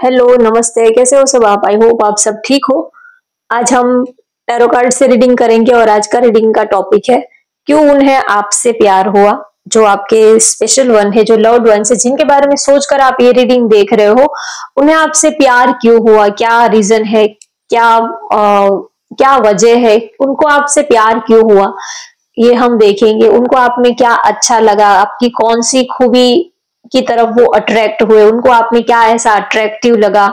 Hello, नमस्ते। कैसे हो सब आप? आई होप आप सब ठीक हो। आज हम टैरो कार्ड से रीडिंग करेंगे और आज का रीडिंग का टॉपिक है क्यों उन्हें आपसे प्यार हुआ। जो आपके स्पेशल वन है, जो लव्ड वन है, जिनके बारे में सोचकर आप ये रीडिंग देख रहे हो, उन्हें आपसे प्यार क्यों हुआ, क्या रीजन है, क्या वजह है, उनको आपसे प्यार क्यों हुआ, ये हम देखेंगे। उनको आप में क्या अच्छा लगा, आपकी कौन सी खूबी की तरफ वो अट्रैक्ट हुए, उनको आप में क्या ऐसा अट्रैक्टिव लगा,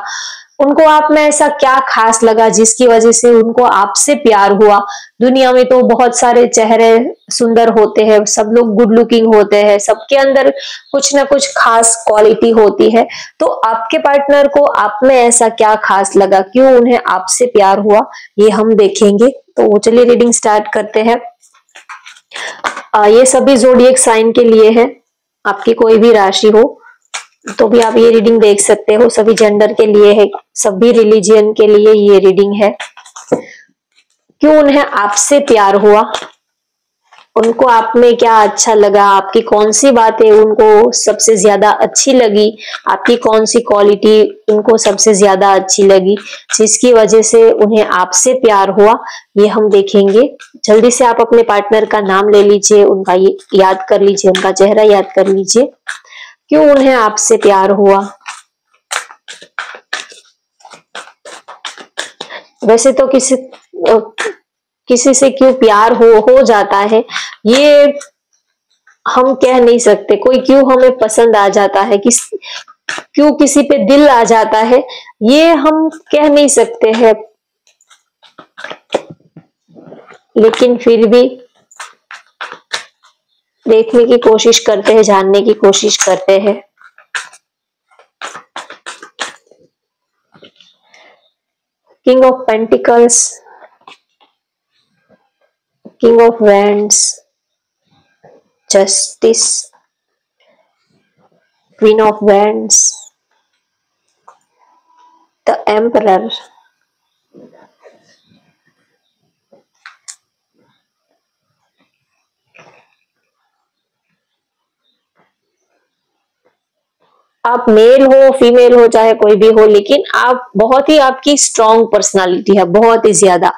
उनको आप में ऐसा क्या खास लगा जिसकी वजह से उनको आपसे प्यार हुआ। दुनिया में तो बहुत सारे चेहरे सुंदर होते हैं, सब लोग गुड लुकिंग होते हैं, सबके अंदर कुछ ना कुछ खास क्वालिटी होती है। तो आपके पार्टनर को आप में ऐसा क्या खास लगा, क्यों उन्हें आपसे प्यार हुआ, ये हम देखेंगे। तो चलिए रीडिंग स्टार्ट करते हैं। ये सभी ज़ोडिएक साइन के लिए है। आपकी कोई भी राशि हो तो भी आप ये रीडिंग देख सकते हो। सभी जेंडर के लिए है, सभी रिलीजियन के लिए ये रीडिंग है। क्यों उन्हें आपसे प्यार हुआ, उनको आप में क्या अच्छा लगा, आपकी कौन सी बातें उनको सबसे ज्यादा अच्छी लगी, आपकी कौन सी क्वालिटी उनको सबसे ज्यादा अच्छी लगी जिसकी वजह से उन्हें आपसे प्यार हुआ, ये हम देखेंगे। जल्दी से आप अपने पार्टनर का नाम ले लीजिए, उनका याद कर लीजिए, उनका चेहरा याद कर लीजिए। क्यों उन्हें आपसे प्यार हुआ। वैसे तो किसी से क्यों प्यार हो जाता है, ये हम कह नहीं सकते। कोई क्यों हमें पसंद आ जाता है, क्यों किसी पे दिल आ जाता है, ये हम कह नहीं सकते हैं। लेकिन फिर भी देखने की कोशिश करते हैं, जानने की कोशिश करते हैं। King of pentacles, king of wands, justice, queen of wands, the emperor, आप मेल हो फीमेल हो चाहे कोई भी हो, लेकिन आप बहुत ही, आपकी स्ट्रॉन्ग पर्सनालिटी है, बहुत ही ज्यादा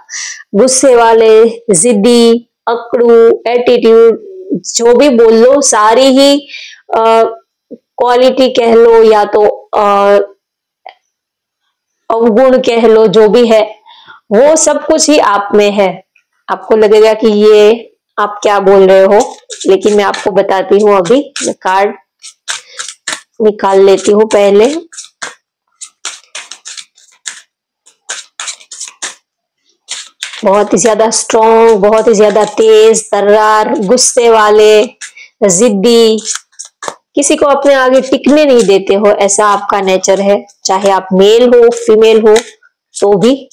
गुस्से वाले, जिद्दी, अकड़ू, एटीट्यूड, जो भी बोल लो, सारी ही क्वालिटी कह लो या तो अवगुण कह लो, जो भी है वो सब कुछ ही आप में है। आपको लगेगा कि ये आप क्या बोल रहे हो, लेकिन मैं आपको बताती हूँ। अभी मैं कार्ड निकाल लेती हूँ पहले। बहुत ही ज्यादा स्ट्रॉन्ग, बहुत ही ज्यादा तेज तर्रार, गुस्से वाले, जिद्दी, किसी को अपने आगे टिकने नहीं देते हो, ऐसा आपका नेचर है। चाहे आप मेल हो फीमेल हो तो भी।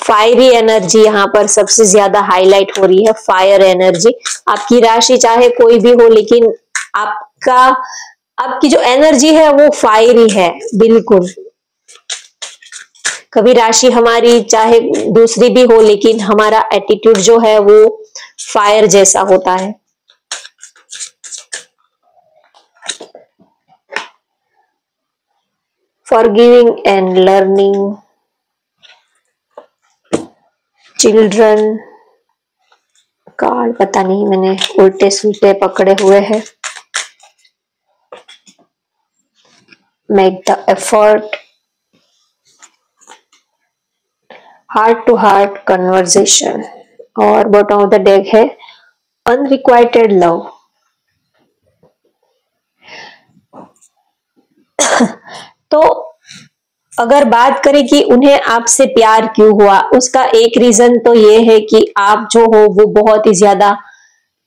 फायरी एनर्जी यहाँ पर सबसे ज्यादा हाईलाइट हो रही है, फायर एनर्जी। आपकी राशि चाहे कोई भी हो, लेकिन आपकी जो एनर्जी है वो फायरी है, बिल्कुल। कभी राशि हमारी चाहे दूसरी भी हो, लेकिन हमारा एटीट्यूड जो है वो फायर जैसा होता है। Forgiving and learning, children, card पता नहीं मैंने उल्टे सुल्टे पकड़े हुए हैं। Make the effort, heart to heart conversation, और बॉटम ऑफ द डेक है अनरिक्वाइटेड लव। तो अगर बात करें कि उन्हें आपसे प्यार क्यों हुआ, उसका एक रीजन तो ये है कि आप जो हो वो बहुत ही ज्यादा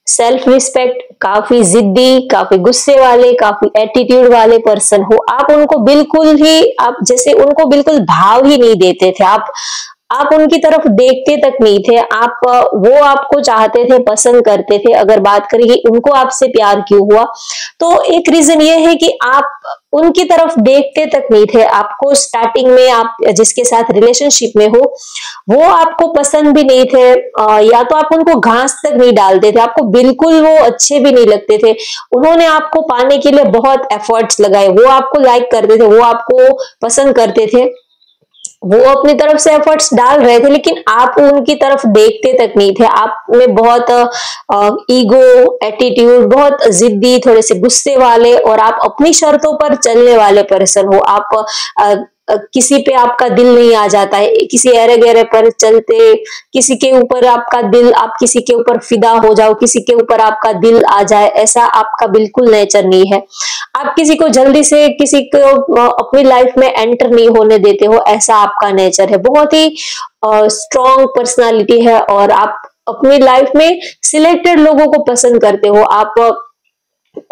सेल्फ रिस्पेक्ट, काफी जिद्दी, काफी गुस्से वाले, काफी एटीट्यूड वाले पर्सन हो। आप उनको बिल्कुल ही, आप जैसे उनको बिल्कुल भाव ही नहीं देते थे। आप उनकी तरफ देखते तक नहीं थे, आप वो आपको चाहते थे, पसंद करते थे। अगर बात करें कि उनको आपसे प्यार क्यों हुआ, तो एक रीजन ये है कि आप उनकी तरफ देखते तक नहीं थे। आपको स्टार्टिंग में, आप जिसके साथ रिलेशनशिप में हो, वो आपको पसंद भी नहीं थे, या तो आप उनको घास तक नहीं डालते थे, आपको बिल्कुल वो अच्छे भी नहीं लगते थे। उन्होंने आपको पाने के लिए बहुत एफर्ट्स लगाए, वो आपको लाइक करते थे, वो आपको पसंद करते थे, वो अपनी तरफ से एफर्ट्स डाल रहे थे, लेकिन आप उनकी तरफ देखते तक नहीं थे। आप में बहुत ईगो, एटीट्यूड, बहुत जिद्दी, थोड़े से गुस्से वाले, और आप अपनी शर्तों पर चलने वाले पर्सन हो। आप किसी पे आपका दिल नहीं आ जाता है, किसी अरे गहरे पर चलते, किसी के ऊपर आपका दिल, आप किसी के ऊपर फिदा हो जाओ, किसी के ऊपर आपका दिल आ जाए, ऐसा आपका बिल्कुल नेचर नहीं है। आप किसी को जल्दी से, किसी को अपनी लाइफ में एंटर नहीं होने देते हो, ऐसा आपका नेचर है। बहुत ही स्ट्रॉन्ग पर्सनालिटी है, और आप अपनी लाइफ में सिलेक्टेड लोगों को पसंद करते हो। आप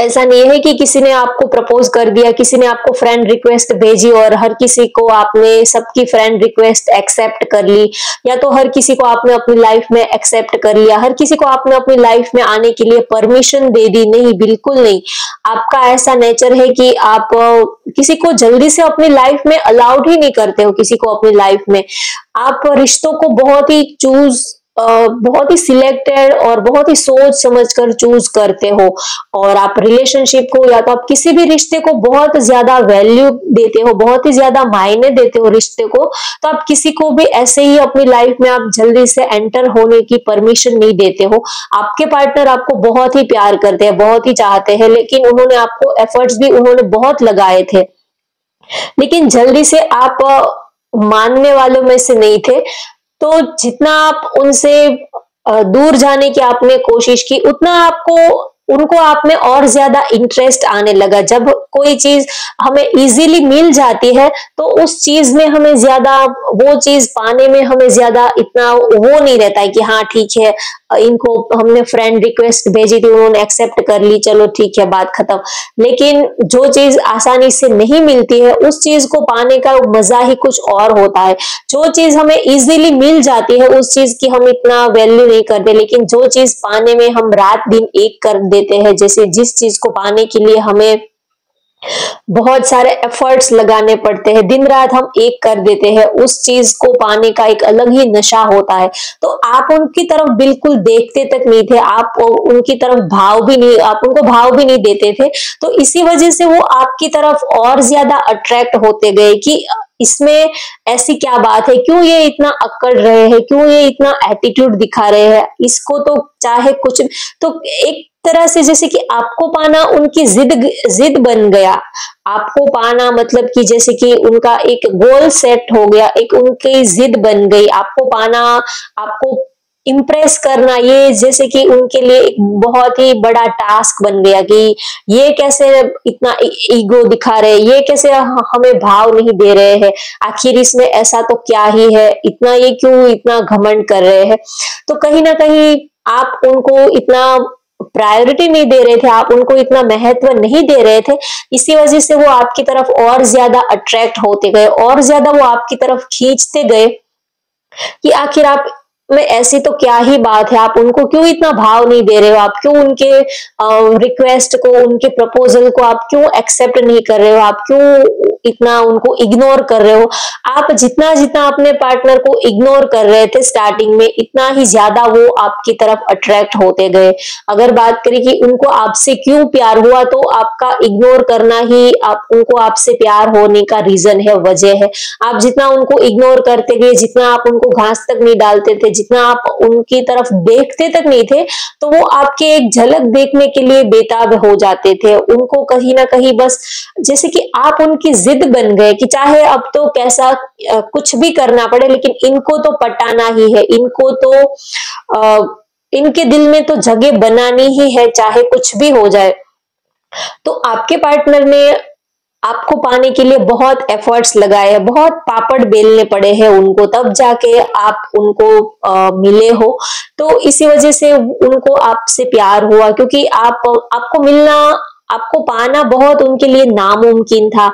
ऐसा नहीं है कि किसी ने आपको प्रपोज कर दिया, किसी ने आपको फ्रेंड रिक्वेस्ट भेजी और हर किसी को आपने सबकी फ्रेंड रिक्वेस्ट एक्सेप्ट कर ली, या तो हर किसी को आपने अपनी लाइफ में एक्सेप्ट कर लिया, हर किसी को आपने अपनी लाइफ में आने के लिए परमिशन दे दी। नहीं, बिल्कुल नहीं। आपका ऐसा नेचर है कि आप किसी को जल्दी से अपनी लाइफ में अलाउड ही नहीं करते हो, किसी को अपनी लाइफ में। आप रिश्तों को बहुत ही बहुत ही सिलेक्टेड और बहुत ही सोच समझकर चूज करते हो, और आप रिलेशनशिप को, या तो आप किसी भी रिश्ते को बहुत ज्यादा वैल्यू देते हो, बहुत ही ज्यादा मायने देते हो रिश्ते को। तो आप किसी को भी ऐसे ही अपनी लाइफ में आप जल्दी से एंटर होने की परमिशन नहीं देते हो। आपके पार्टनर आपको बहुत ही प्यार करते हैं, बहुत ही चाहते हैं, लेकिन उन्होंने आपको एफर्ट्स भी उन्होंने बहुत लगाए थे, लेकिन जल्दी से आप मानने वालों में से नहीं थे। तो जितना आप उनसे दूर जाने की आपने कोशिश की, उतना आपको उनको आप में और ज्यादा इंटरेस्ट आने लगा। जब कोई चीज हमें इजीली मिल जाती है, तो उस चीज में हमें ज्यादा, वो चीज पाने में हमें ज्यादा इतना वो नहीं रहता है कि हाँ ठीक है, इनको हमने फ्रेंड रिक्वेस्ट भेजी थी, उन्होंने एक्सेप्ट कर ली, चलो ठीक है, बात खत्म। लेकिन जो चीज आसानी से नहीं मिलती है, उस चीज को पाने का मजा ही कुछ और होता है। जो चीज हमें इजीली मिल जाती है, उस चीज की हम इतना वैल्यू नहीं करते, लेकिन जो चीज पाने में हम रात दिन एक कर देते हैं, जैसे जिस चीज को पाने के लिए हमें बहुत सारे एफर्ट्स लगाने पड़ते हैं, दिन रात हम एक कर देते हैं, उस चीज को पाने का एक अलग ही नशा होता है। तो आप उनकी तरफ बिल्कुल देखते तक नहीं थे, आप उनकी तरफ भाव भी नहीं, आप उनको भाव भी नहीं देते थे। तो इसी वजह से वो आपकी तरफ और ज्यादा अट्रैक्ट होते गए कि इसमें ऐसी क्या बात है, क्यों ये इतना अकड़ रहे हैं, क्यों ये इतना एटीट्यूड दिखा रहे हैं, इसको तो चाहे कुछ। तो एक तरह से जैसे कि आपको पाना उनकी जिद बन गया। आपको पाना मतलब कि जैसे कि उनका एक गोल सेट हो गया, एक उनकी जिद बन गई। आपको पाना, आपको इम्प्रेस करना, ये जैसे कि उनके लिए एक बहुत ही बड़ा टास्क बन गया कि ये कैसे इतना ईगो दिखा रहे हैं, ये कैसे हमें भाव नहीं दे रहे हैं, आखिर इसमें ऐसा तो क्या ही है, इतना ये क्यों इतना घमंड कर रहे हैं। तो कहीं ना कहीं आप उनको इतना प्रायोरिटी नहीं दे रहे थे, आप उनको इतना महत्व नहीं दे रहे थे। इसी वजह से वो आपकी तरफ और ज्यादा अट्रैक्ट होते गए, और ज्यादा वो आपकी तरफ खींचते गए कि आखिर आप में ऐसी तो क्या ही बात है, आप उनको क्यों इतना भाव नहीं दे रहे हो, आप क्यों उनके रिक्वेस्ट को, उनके प्रपोजल को आप क्यों एक्सेप्ट नहीं कर रहे हो, आप क्यों इतना उनको इग्नोर कर रहे हो। आप जितना जितना अपने पार्टनर को इग्नोर कर रहे थे स्टार्टिंग में, इतना ही ज्यादा वो आपकी तरफ अट्रैक्ट होते गए। अगर बात करें कि उनको आपसे क्यों प्यार हुआ, तो आपका इग्नोर करना ही उनको आपसे प्यार होने का रीजन है, वजह है। आप जितना उनको इग्नोर करते गए, जितना आप उनको घास तक नहीं डालते थे, जितना आप उनकी तरफ देखते तक नहीं थे, तो वो आपके एक झलक देखने के लिए बेताब हो जाते थे। उनको कहीं ना कहीं बस जैसे कि आप उनकी जिद बन गए कि चाहे अब तो कैसा कुछ भी करना पड़े, लेकिन इनको तो पटाना ही है, इनको तो इनके दिल में तो जगह बनानी ही है, चाहे कुछ भी हो जाए। तो आपके पार्टनर ने आपको पाने के लिए बहुत एफर्ट्स लगाए हैं, बहुत पापड़ बेलने पड़े हैं उनको, तब जाके आप उनको मिले हो। तो इसी वजह से उनको आपसे प्यार हुआ, क्योंकि आपको मिलना, आपको पाना बहुत उनके लिए नामुमकिन था,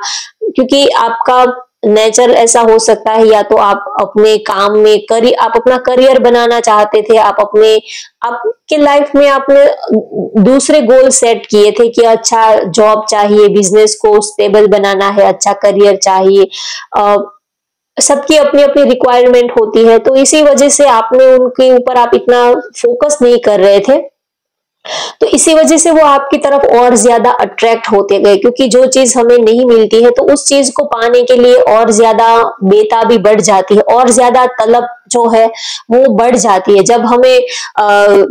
क्योंकि आपका नेचर ऐसा हो सकता है, या तो आप अपने काम में आप अपना करियर बनाना चाहते थे, आप अपने आपके लाइफ में आपने दूसरे गोल सेट किए थे कि अच्छा जॉब चाहिए, बिजनेस को स्टेबल बनाना है, अच्छा करियर चाहिए। अ, सबकी अपनी अपनी रिक्वायरमेंट होती है, तो इसी वजह से आपने उनके ऊपर आप इतना फोकस नहीं कर रहे थे, तो इसी वजह से वो आपकी तरफ और ज्यादा अट्रैक्ट होते गए, क्योंकि जो चीज हमें नहीं मिलती है तो उस चीज को पाने के लिए और ज्यादा बेताबी बढ़ जाती है, और ज्यादा तलब जो है वो बढ़ जाती है। जब हमें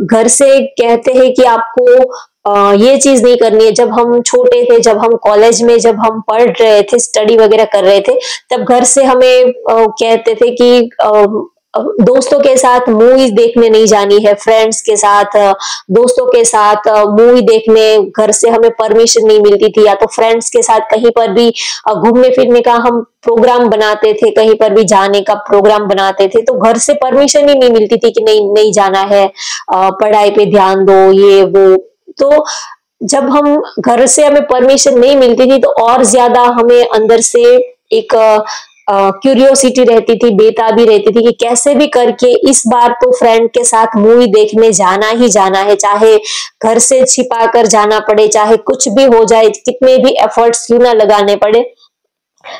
घर से कहते हैं कि आपको ये चीज नहीं करनी है, जब हम छोटे थे, जब हम कॉलेज में जब हम पढ़ रहे थे, स्टडी वगैरह कर रहे थे, तब घर से हमें कहते थे कि दोस्तों के साथ मूवी देखने नहीं जानी है, फ्रेंड्स के साथ दोस्तों के साथ मूवी देखने घर से हमें परमिशन नहीं मिलती थी, या तो फ्रेंड्स के साथ कहीं पर भी घूमने फिरने का हम प्रोग्राम बनाते थे, कहीं पर भी जाने का प्रोग्राम बनाते थे, तो घर से परमिशन ही नहीं मिलती थी कि नहीं नहीं जाना है, पढ़ाई पे ध्यान दो, ये वो। तो जब हम घर से हमें परमिशन नहीं मिलती थी तो और ज्यादा हमें अंदर से एक क्यूरियोसिटी रहती थी, बेताबी रहती थी कि कैसे भी करके इस बार तो फ्रेंड के साथ मूवी देखने जाना ही जाना है, चाहे घर से छिपा कर जाना पड़े, चाहे कुछ भी हो जाए, कितने भी एफर्ट्स क्यों ना लगाने पड़े,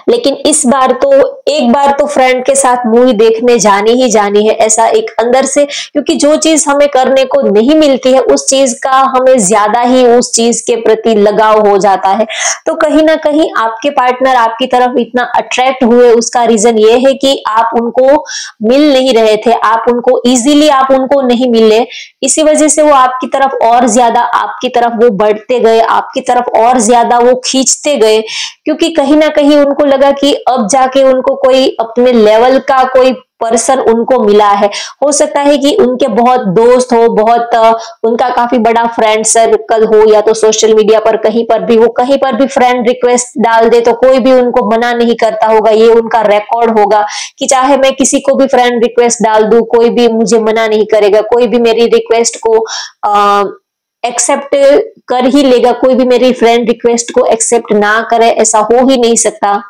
लेकिन इस बार तो एक बार तो फ्रेंड के साथ मूवी देखने जानी ही जानी है, ऐसा एक अंदर से, क्योंकि जो चीज हमें करने को नहीं मिलती है उस चीज का हमें ज्यादा ही उस चीज के प्रति लगाव हो जाता है। तो कहीं ना कहीं आपके पार्टनर आपकी तरफ इतना अट्रैक्ट हुए, उसका रीजन ये है कि आप उनको मिल नहीं रहे थे, आप उनको इजीली आप उनको नहीं मिले, इसी वजह से वो आपकी तरफ और ज्यादा आपकी तरफ वो बढ़ते गए, आपकी तरफ और ज्यादा वो खींचते गए, क्योंकि कहीं ना कहीं उनको लगा कि अब जाके उनको कोई अपने लेवल का कोई पर्सन उनको मिला है। हो सकता है कि उनके बहुत दोस्त हो, बहुत उनका काफी बड़ा फ्रेंड सर्कल हो, या तो सोशल मीडिया पर कहीं पर भी वो कहीं पर भी फ्रेंड रिक्वेस्ट डाल दे तो कोई भी उनको मना नहीं करता होगा, ये उनका रिकॉर्ड होगा कि चाहे मैं किसी को भी फ्रेंड रिक्वेस्ट डाल दूं कोई भी मुझे मना नहीं करेगा, कोई भी मेरी रिक्वेस्ट को एक्सेप्ट कर ही लेगा, कोई भी मेरी फ्रेंड रिक्वेस्ट को एक्सेप्ट ना करे ऐसा हो ही नहीं सकता।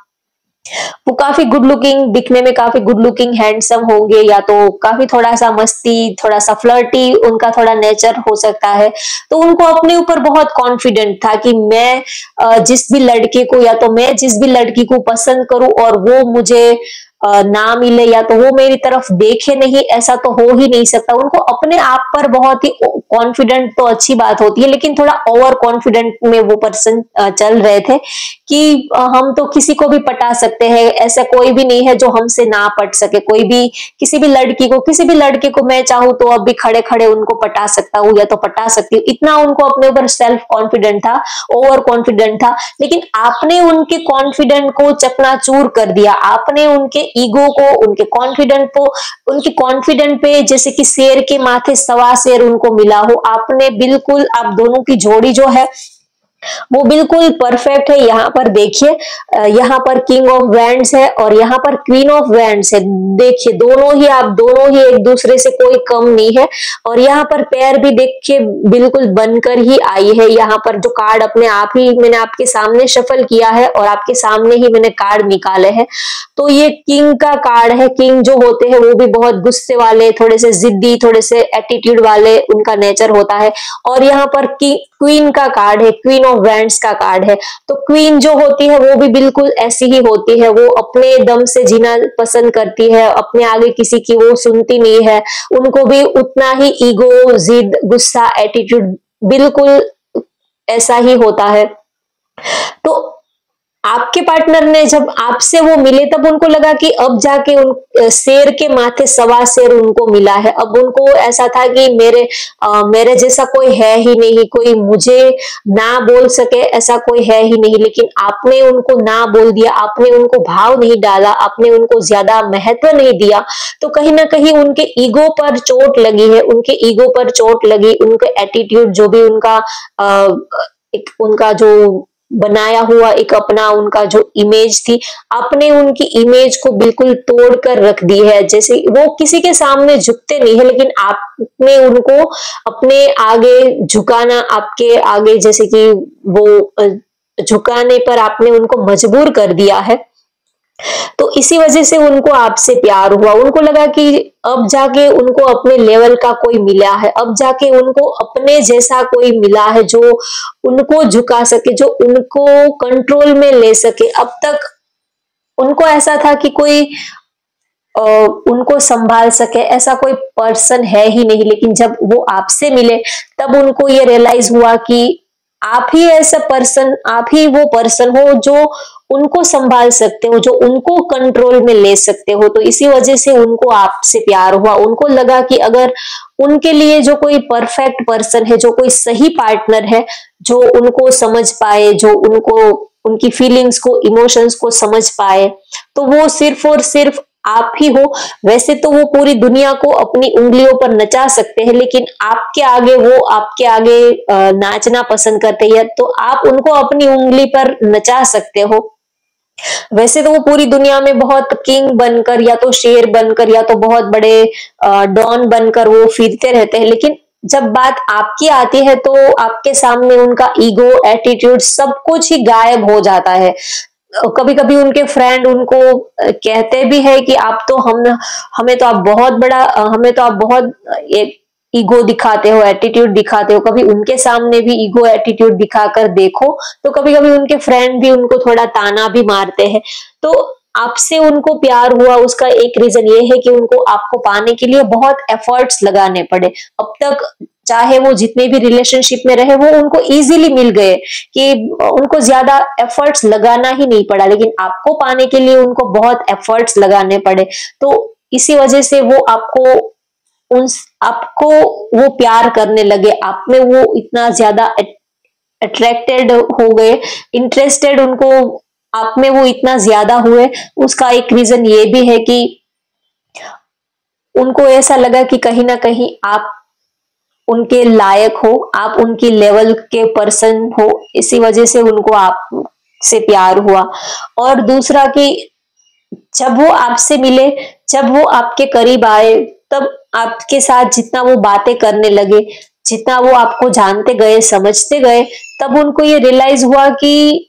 वो काफी गुड लुकिंग, दिखने में काफी गुड लुकिंग हैंडसम होंगे, या तो काफी थोड़ा सा मस्ती, थोड़ा सा फ्लर्टी उनका थोड़ा नेचर हो सकता है, तो उनको अपने ऊपर बहुत कॉन्फिडेंट था कि मैं जिस भी लड़के को, या तो मैं जिस भी लड़की को पसंद करूं और वो मुझे ना मिले, या तो वो मेरी तरफ देखे नहीं, ऐसा तो हो ही नहीं सकता। उनको अपने आप पर बहुत ही कॉन्फिडेंट तो अच्छी बात होती है, लेकिन थोड़ा ओवर कॉन्फिडेंट में वो पर्सन चल रहे थे कि हम तो किसी को भी पटा सकते हैं, ऐसा कोई भी नहीं है जो हमसे ना पट सके, कोई भी किसी भी लड़की को, किसी भी लड़के को मैं चाहूँ तो अब भी खड़े खड़े उनको पटा सकता हूँ, या तो पटा सकती हूँ, इतना उनको अपने ऊपर सेल्फ कॉन्फिडेंट था, ओवर कॉन्फिडेंट था। लेकिन आपने उनके कॉन्फिडेंट को चकनाचूर कर दिया, आपने उनके ईगो को, उनके कॉन्फिडेंट को, उनके कॉन्फिडेंट पे जैसे कि शेर के माथे सवा शेर उनको मिला हो, आपने बिल्कुल, आप दोनों की जोड़ी जो है वो बिल्कुल परफेक्ट है। यहाँ पर देखिए, यहाँ पर किंग ऑफ वैंड्स है और यहाँ पर क्वीन ऑफ वैंड्स है, देखिए दोनों ही, आप दोनों ही एक दूसरे से कोई कम नहीं है। और यहाँ पर पैर भी देखिए बिल्कुल बनकर ही आई है। यहाँ पर जो कार्ड अपने आप ही मैंने आपके सामने शफल किया है और आपके सामने ही मैंने कार्ड निकाले हैं, तो ये किंग का कार्ड है। किंग जो होते हैं वो भी बहुत गुस्से वाले, थोड़े से जिद्दी, थोड़े से एटीट्यूड वाले उनका नेचर होता है। और यहाँ पर क्वीन का कार्ड है, क्वीन ऑफ वैंड्स का कार्ड है। तो क्वीन जो होती है वो भी बिल्कुल ऐसी ही होती है, वो अपने दम से जीना पसंद करती है, अपने आगे किसी की वो सुनती नहीं है, उनको भी उतना ही ईगो, जिद, गुस्सा, एटीट्यूड बिल्कुल ऐसा ही होता है। तो आपके पार्टनर ने जब आपसे वो मिले तब उनको लगा कि अब जाके उन शेर के माथे सवा शेर उनको मिला है। अब उनको ऐसा था कि मेरे जैसा कोई है ही नहीं, कोई मुझे ना बोल सके ऐसा कोई है ही नहीं। लेकिन आपने उनको ना बोल दिया, आपने उनको भाव नहीं डाला, आपने उनको ज्यादा महत्व नहीं दिया, तो कहीं ना कहीं उनके ईगो पर चोट लगी है, उनके ईगो पर चोट लगी। उनके एटीट्यूड जो भी उनका एक उनका जो बनाया हुआ एक अपना उनका जो इमेज थी, आपने उनकी इमेज को बिल्कुल तोड़ कर रख दी है। जैसे वो किसी के सामने झुकते नहीं है, लेकिन आपने उनको अपने आगे झुकाना, आपके आगे जैसे कि वो झुकाने पर आपने उनको मजबूर कर दिया है। तो इसी वजह से उनको आपसे प्यार हुआ। उनको लगा कि अब जाके उनको अपने लेवल का कोई मिला है, अब जाके उनको अपने जैसा कोई मिला है जो उनको झुका सके, जो उनको कंट्रोल में ले सके। अब तक उनको ऐसा था कि कोई उनको संभाल सके ऐसा कोई पर्सन है ही नहीं, लेकिन जब वो आपसे मिले तब उनको ये रियलाइज हुआ कि आप ही ऐसा पर्सन, आप ही वो पर्सन हो जो उनको संभाल सकते हो, जो उनको कंट्रोल में ले सकते हो। तो इसी वजह से उनको आपसे प्यार हुआ। उनको लगा कि अगर उनके लिए जो कोई परफेक्ट पर्सन है, जो कोई सही पार्टनर है, जो उनको समझ पाए, जो उनको उनकी फीलिंग्स को, इमोशंस को समझ पाए, तो वो सिर्फ और सिर्फ आप ही हो। वैसे तो वो पूरी दुनिया को अपनी उंगलियों पर नचा सकते हैं, लेकिन आपके आगे वो आपके आगे नाचना पसंद करते हैं, तो आप उनको अपनी उंगली पर नचा सकते हो। वैसे तो वो पूरी दुनिया में बहुत किंग बनकर या तो शेर बनकर या तो बहुत बड़े डॉन बनकर वो फिरते रहते हैं, लेकिन जब बात आपकी आती है तो आपके सामने उनका ईगो, एटीट्यूड सब कुछ ही गायब हो जाता है। कभी कभी उनके फ्रेंड उनको कहते भी है कि आप तो हमें तो आप बहुत बड़ा हमें तो आप बहुत एक ईगो दिखाते हो, एटीट्यूड दिखाते हो। कभी उनके सामने भी ईगो एटीट्यूड दिखाकर देखो, तो कभी कभी उनके फ्रेंड भी उनको थोड़ा ताना भी मारते हैं। तो आपसे उनको प्यार हुआ, उसका एक रीजन ये है कि उनको आपको पाने के लिए बहुत एफर्ट्स लगाने पड़े। अब तक चाहे वो जितने भी रिलेशनशिप में रहे वो उनको इजीली मिल गए कि उनको ज्यादा एफर्ट्स लगाना ही नहीं पड़ा, लेकिन आपको पाने के लिए उनको बहुत एफर्ट्स लगाने पड़े। तो इसी वजह से वो उन आपको वो प्यार करने लगे, आप में वो इतना ज्यादा अट्रैक्टेड हो गए, इंटरेस्टेड उनको आप में वो इतना ज्यादा हुए। उसका एक रीजन ये भी है कि उनको ऐसा लगा कि कहीं ना कहीं आप उनके लायक हो, आप उनकी लेवल के पर्सन हो, इसी वजह से उनको आप से प्यार हुआ। और दूसरा कि जब वो आपसे मिले, जब वो आपके करीब आए, तब आपके साथ जितना वो बातें करने लगे, जितना वो आपको जानते गए, समझते गए, तब उनको ये रियलाइज हुआ कि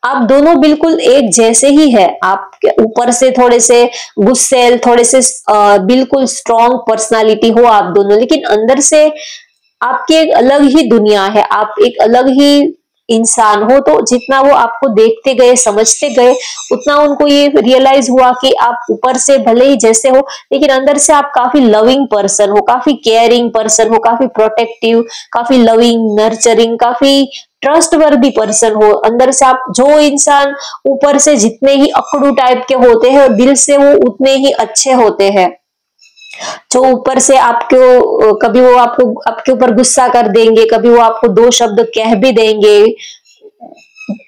आप दोनों बिल्कुल एक जैसे ही है। आप ऊपर से थोड़े से गुस्सैल, थोड़े से बिल्कुल स्ट्रॉन्ग पर्सनालिटी हो आप दोनों, लेकिन अंदर से आपकी एक अलग ही दुनिया है, आप एक अलग ही इंसान हो। तो जितना वो आपको देखते गए, समझते गए, उतना उनको ये रियलाइज हुआ कि आप ऊपर से भले ही जैसे हो, लेकिन अंदर से आप काफी लविंग पर्सन हो, काफी केयरिंग पर्सन हो, काफी प्रोटेक्टिव, काफी लविंग, नर्चरिंग, काफी ट्रस्टवर्दी पर्सन हो। अंदर से आप, जो इंसान ऊपर से जितने ही अकड़ू टाइप के होते हैं, दिल से वो उतने ही अच्छे होते हैं। जो ऊपर से आपको कभी वो आपको आपके ऊपर गुस्सा कर देंगे, कभी वो आपको दो शब्द कह भी देंगे,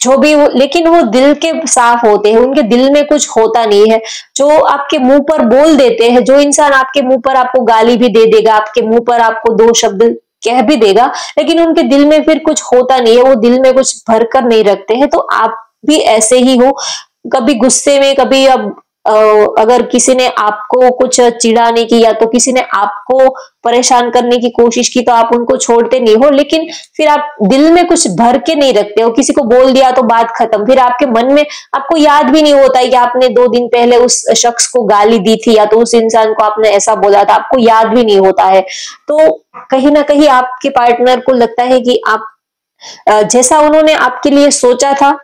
जो भी वो, लेकिन वो दिल के साफ होते हैं, उनके दिल में कुछ होता नहीं है। जो आपके मुंह पर बोल देते हैं, जो इंसान आपके मुंह पर आपको गाली भी दे देगा, आपके मुंह पर आपको दो शब्द कह भी देगा, लेकिन उनके दिल में फिर कुछ होता नहीं है, वो दिल में कुछ भर कर नहीं रखते हैं। तो आप भी ऐसे ही हो, कभी गुस्से में, कभी अब अगर किसी ने आपको कुछ चिढ़ाने की या तो किसी ने आपको परेशान करने की कोशिश की तो आप उनको छोड़ते नहीं हो, लेकिन फिर आप दिल में कुछ भर के नहीं रखते हो। किसी को बोल दिया तो बात खत्म, फिर आपके मन में आपको याद भी नहीं होता है कि आपने 2 दिन पहले उस शख्स को गाली दी थी या तो उस इंसान को आपने ऐसा बोला था, आपको याद भी नहीं होता है। तो कहीं ना कहीं आपके पार्टनर को लगता है कि आप जैसा उन्होंने आपके लिए सोचा था,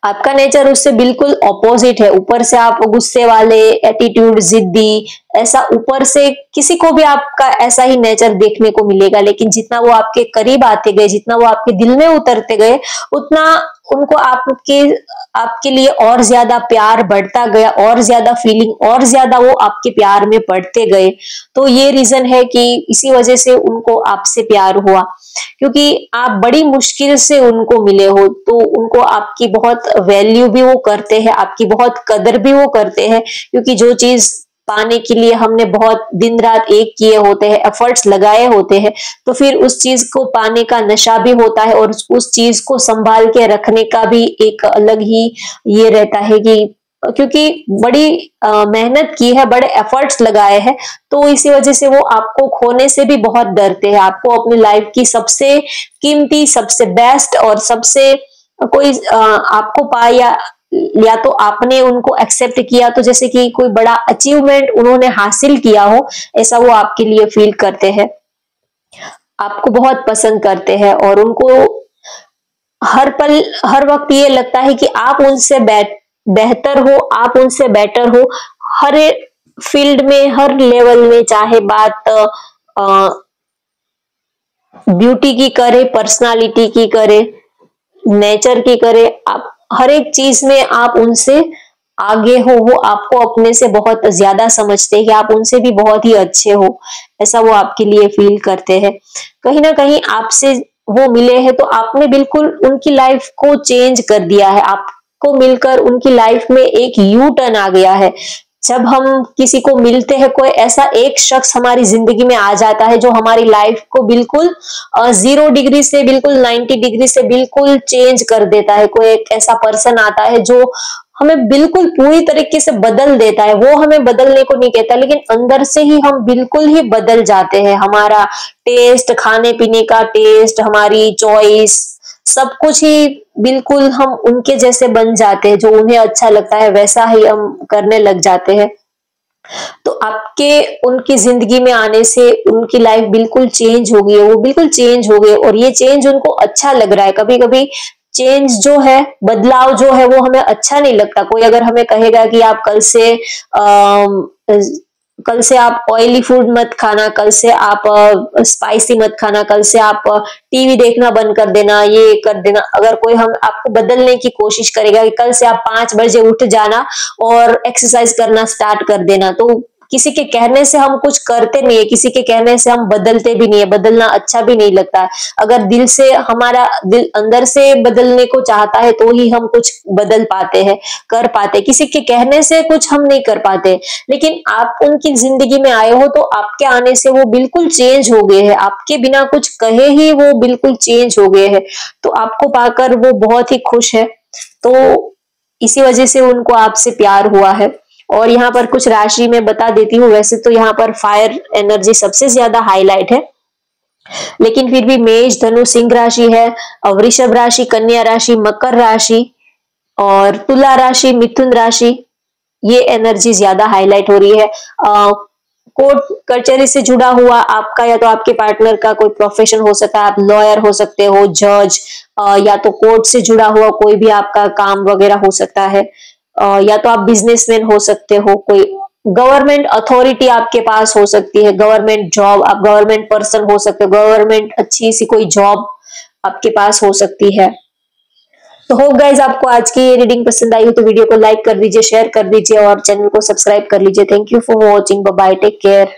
आपका नेचर उससे बिल्कुल ऑपोजिट है। ऊपर से आप गुस्से वाले, एटीट्यूड, जिद्दी, ऐसा ऊपर से किसी को भी आपका ऐसा ही नेचर देखने को मिलेगा, लेकिन जितना वो आपके करीब आते गए, जितना वो आपके दिल में उतरते गए, उतना उनको आपके लिए और ज्यादा प्यार बढ़ता गया, और ज्यादा फीलिंग, और ज्यादा वो आपके प्यार में पड़ते गए। तो ये रीजन है कि इसी वजह से उनको आपसे प्यार हुआ, क्योंकि आप बड़ी मुश्किल से उनको मिले हो, तो उनको आपकी बहुत वैल्यू भी वो करते हैं, आपकी बहुत कदर भी वो करते हैं। क्योंकि जो चीज पाने के लिए हमने बहुत दिन रात एक किए होते हैं, एफर्ट्स लगाए होते हैं, तो फिर उस चीज को पाने का नशा भी होता है, और उस चीज को संभाल के रखने का भी एक अलग ही ये रहता है कि क्योंकि बड़ी मेहनत की है, बड़े एफर्ट्स लगाए हैं, तो इसी वजह से वो आपको खोने से भी बहुत डरते हैं। आपको अपनी लाइफ की सबसे कीमती, सबसे बेस्ट और सबसे कोई आपको पाया या तो आपने उनको एक्सेप्ट किया, तो जैसे कि कोई बड़ा अचीवमेंट उन्होंने हासिल किया हो, ऐसा वो आपके लिए फील करते हैं, आपको बहुत पसंद करते हैं, और उनको हर पल हर वक्त ये लगता है कि आप उनसे बेहतर हो, आप उनसे बेटर हो, हर फील्ड में, हर लेवल में, चाहे बात ब्यूटी की करे, पर्सनालिटी की करे, नेचर की करे, आप हर एक चीज में आप उनसे आगे हो, वो आपको अपने से बहुत ज्यादा समझते हैं कि आप उनसे भी बहुत ही अच्छे हो, ऐसा वो आपके लिए फील करते हैं। कहीं ना कहीं आपसे वो मिले हैं तो आपने बिल्कुल उनकी लाइफ को चेंज कर दिया है, आपको मिलकर उनकी लाइफ में एक यू टर्न आ गया है। जब हम किसी को मिलते हैं, कोई ऐसा एक शख्स हमारी जिंदगी में आ जाता है जो हमारी लाइफ को बिल्कुल 0 डिग्री से बिल्कुल 90 डिग्री से बिल्कुल चेंज कर देता है। कोई एक ऐसा पर्सन आता है जो हमें बिल्कुल पूरी तरीके से बदल देता है। वो हमें बदलने को नहीं कहता, लेकिन अंदर से ही हम बिल्कुल ही बदल जाते हैं। हमारा टेस्ट, खाने पीने का टेस्ट, हमारी चॉइस, सब कुछ ही बिल्कुल हम उनके जैसे बन जाते हैं। जो उन्हें अच्छा लगता है वैसा ही हम करने लग जाते हैं। तो आपके उनकी जिंदगी में आने से उनकी लाइफ बिल्कुल चेंज हो गई है, वो बिल्कुल चेंज हो गए, और ये चेंज उनको अच्छा लग रहा है। कभी कभी चेंज जो है, बदलाव जो है, वो हमें अच्छा नहीं लगता। कोई अगर हमें कहेगा कि आप कल से आप ऑयली फूड मत खाना, कल से आप स्पाइसी मत खाना, कल से आप टीवी देखना बंद कर देना, ये कर देना, अगर कोई हम आपको बदलने की कोशिश करेगा कि कल से आप 5 बजे उठ जाना और एक्सरसाइज करना स्टार्ट कर देना, तो किसी के कहने से हम कुछ करते नहीं है, किसी के कहने से हम बदलते भी नहीं है, बदलना अच्छा भी नहीं लगता है। अगर दिल से, हमारा दिल अंदर से बदलने को चाहता है तो ही हम कुछ बदल पाते हैं, कर पाते, किसी के कहने से कुछ हम नहीं कर पाते। लेकिन आप उनकी जिंदगी में आए हो तो आपके आने से वो बिल्कुल चेंज हो गए हैं, आपके बिना कुछ कहे ही वो बिल्कुल चेंज हो गए हैं। तो आपको पाकर वो बहुत ही खुश है, तो इसी वजह से उनको आपसे प्यार हुआ है। और यहाँ पर कुछ राशि में बता देती हूँ। वैसे तो यहाँ पर फायर एनर्जी सबसे ज्यादा हाईलाइट है, लेकिन फिर भी मेष, धनु, सिंह राशि है, वृषभ राशि, कन्या राशि, मकर राशि और तुला राशि, मिथुन राशि, ये एनर्जी ज्यादा हाईलाइट हो रही है। कोर्ट कचहरी से जुड़ा हुआ आपका या तो आपके पार्टनर का कोई प्रोफेशन हो सकता है, आप लॉयर हो सकते हो, जज, या तो कोर्ट से जुड़ा हुआ कोई भी आपका काम वगैरह हो सकता है, या तो आप बिजनेसमैन हो सकते हो, कोई गवर्नमेंट अथॉरिटी आपके पास हो सकती है, गवर्नमेंट जॉब, आप गवर्नमेंट पर्सन हो सकते हो, गवर्नमेंट अच्छी सी कोई जॉब आपके पास हो सकती है। तो होप गाइज आपको आज की ये रीडिंग पसंद आई हो तो वीडियो को लाइक कर दीजिए, शेयर कर दीजिए और चैनल को सब्सक्राइब कर लीजिए। Thank you for watching, bye bye, take care.